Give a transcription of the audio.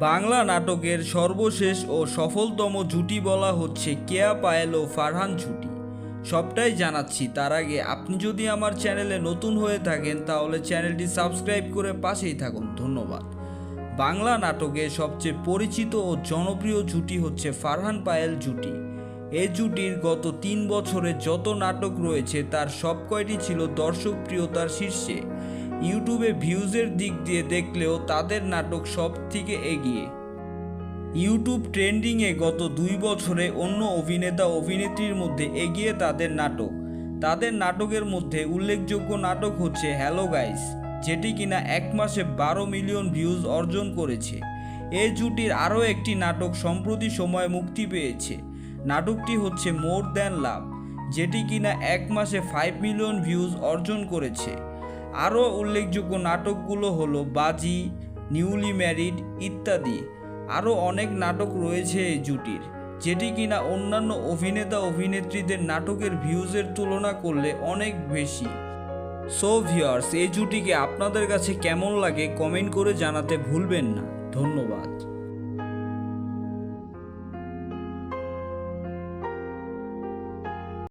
বাংলা নাটকের সর্বশেষ ও সফলতম জুটি বলা হচ্ছে কেয়া পায়েল ও ফারহান জুটি। সবটাই জানাচ্ছি তার আগে আপনি যদি আমার চ্যানেলে নতুন হয়ে থাকেন তাহলে চ্যানেলটি সাবস্ক্রাইব করে পাশেই থাকুন। ধন্যবাদ। বাংলা নাটকে সবচেয়ে পরিচিত ও জনপ্রিয় জুটি হচ্ছে ফারহান পায়েল জুটি। এই জুটির গত 3 বছরে যত নাটক রয়েছে তার সব কয়টি ছিল দর্শকপ্রিয়তার শীর্ষে। ইউটিউবে ভিউজের দিক দিয়ে দেখলেও তাদের নাটক সব থেকে এগিয়ে। ইউটিউব ট্রেন্ডিংয়ে গত 2 বছরে অন্য অভিনেতা অভিনেত্রীর মধ্যে এগিয়ে তাদের নাটক। তাদের নাটকের মধ্যে উল্লেখযোগ্য নাটক হচ্ছে হ্যালো গাইস, যেটি কিনা 1 মাসে 12 মিলিয়ন ভিউজ অর্জন করেছে। এই জুটির আরও একটি নাটক সম্প্রতি সময়ে মুক্তি পেয়েছে। নাটকটি হচ্ছে মোর দ্যান লাভ, যেটি কিনা 1 মাসে 5 মিলিয়ন ভিউজ অর্জন করেছে। আরও উল্লেখযোগ্য নাটকগুলো হলো বাজি, নিউলি ম্যারিড ইত্যাদি। আরও অনেক নাটক রয়েছে এই জুটির, যেটি কিনা অন্যান্য অভিনেতা অভিনেত্রীদের নাটকের ভিউজের তুলনা করলে অনেক বেশি। সো ভিউয়ার্স, এই জুটিকে আপনাদের কাছে কেমন লাগে কমেন্ট করে জানাতে ভুলবেন না। ধন্যবাদ।